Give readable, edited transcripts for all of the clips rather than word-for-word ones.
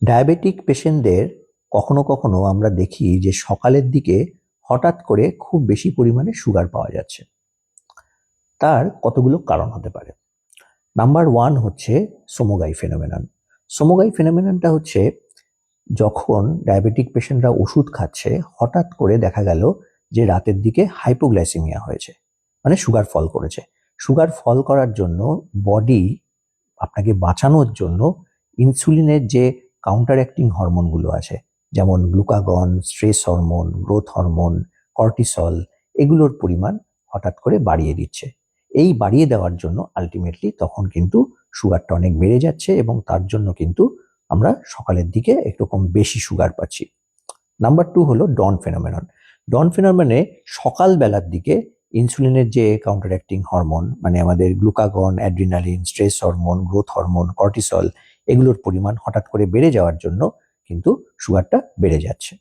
Diabetic পেশেন্টদের কখনো কখনো আমরা দেখি যে সকালের দিকে হঠাৎ করে খুব বেশি পরিমাণে সুগার পাওয়া যাচ্ছে। তার কতগুলো কারণ হতে পারে। নাম্বার ওয়ান হচ্ছে সোমোগাই ফেনোমেনন। সোমোগাই ফেনোমেননটা হচ্ছে যখন ডায়াবেটিক পেশেন্টরা ওষুধ খাচ্ছে, হঠাৎ করে দেখা গেল যে রাতের দিকে হাইপোগ্লাইসেমিয়া হয়েছে, মানে সুগার ফল করেছে। সুগার ফল করার জন্য বডি আপনাকে বাঁচানোর জন্য ইনসুলিনের যে কাউন্টার অ্যাক্টিং হরমোনগুলো আছে, যেমন glucagon, stress hormone, growth hormone, cortisol, এগুলোর পরিমাণ হঠাৎ করে বাড়িয়ে দিচ্ছে। এই বাড়িয়ে দেওয়ার জন্য আলটিমেটলি তখন কিন্তু সুগারটা অনেক বেড়ে যাচ্ছে এবং তার জন্য কিন্তু আমরা সকালের দিকে একরকম বেশি সুগার পাচ্ছি। নাম্বার টু হলো ডন ফেনোমেনন। ডন ফেনোমেনে সকালবেলার দিকে ইনসুলিনের যে কাউন্টার অ্যাক্টিং হরমোন, মানে আমাদের glucagon, adrenaline, stress hormone, growth hormone, cortisol, এগুলোর পরিমাণ হঠাৎ করে বেড়ে যাওয়ার জন্য কিন্তু সুগারটা বেড়ে যাচ্ছে।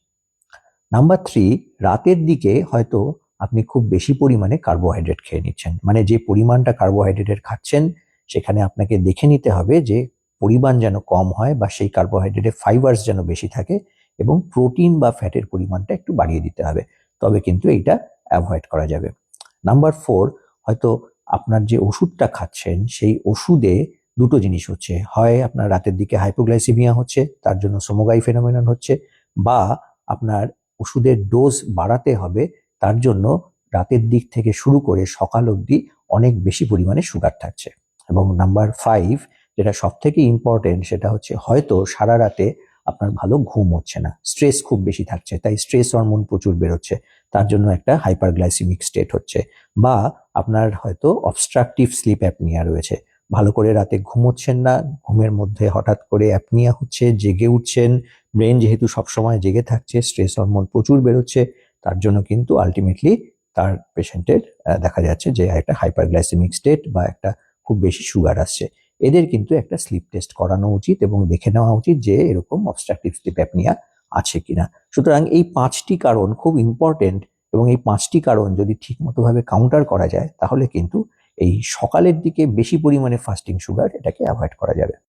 নাম্বার থ্রি, রাতের দিকে হয়তো আপনি খুব বেশি পরিমাণে কার্বোহাইড্রেট খেয়ে নিচ্ছেন, মানে যে পরিমাণটা কার্বোহাইড্রেটের খাচ্ছেন সেখানে আপনাকে দেখে নিতে হবে যে পরিমাণ যেন কম হয় বা সেই কার্বোহাইড্রেটে ফাইবার্স যেন বেশি থাকে এবং প্রোটিন বা ফ্যাটের পরিমাণটা একটু বাড়িয়ে দিতে হবে, তবে কিন্তু এইটা অ্যাভয়েড করা যাবে। নাম্বার ফোর, হয়তো আপনার যে ওষুধটা খাচ্ছেন সেই ওষুধে দুটো জিনিস হচ্ছে, হয় আপনার রাতের দিকে হাইপোগ্লাইসেমিয়া হচ্ছে, তার জন্য সোমোগাই ফেনোমেনন হচ্ছে, বা আপনার ওষুধের ডোজ বাড়াতে হবে, তার জন্য রাতের দিক থেকে শুরু করে সকাল অবধি অনেক বেশি পরিমাণে সুগার থাকছে। এবং নাম্বার ফাইভ, যেটা সব থেকে ইম্পর্টেন্ট, সেটা হচ্ছে হয়তো সারা রাতে আপনার ভালো ঘুম হচ্ছে না, স্ট্রেস খুব বেশি থাকছে, তাই স্ট্রেস হরমোন প্রচুর বেরোচ্ছে, তার জন্য একটা হাইপারগ্লাইসেমিক স্টেট হচ্ছে। বা আপনার হয়তো অবস্ট্রাকটিভ স্লিপ অ্যাপনিয়া রয়েছে, ভালো করে রাতে ঘুমোচ্ছেন না, ঘুমের মধ্যে হঠাৎ করে অ্যাপনিয়া হচ্ছে, জেগে উঠছেন, ব্রেন যেহেতু সবসময় জেগে থাকছে, স্ট্রেস হরমোন প্রচুর বেরোচ্ছে, তার জন্য কিন্তু আলটিমেটলি তার পেশেন্টের দেখা যাচ্ছে যে একটা হাইপারগ্লাইসেমিক স্টেট বা একটা খুব বেশি সুগার আসছে। এদের কিন্তু একটা স্লিপ টেস্ট করানো উচিত এবং দেখে নেওয়া উচিত যে এরকম অবস্ট্রাকটিভ স্লিপ অ্যাপনিয়া আছে কিনা। সুতরাং এই পাঁচটি কারণ খুব ইম্পর্টেন্ট এবং এই পাঁচটি কারণ যদি ঠিকমতোভাবে কাউন্টার করা যায় তাহলে কিন্তু এই সকালের দিকে বেশি পরিমাণে ফাস্টিং সুগার এটাকে অ্যাভয়েড করা যাবে।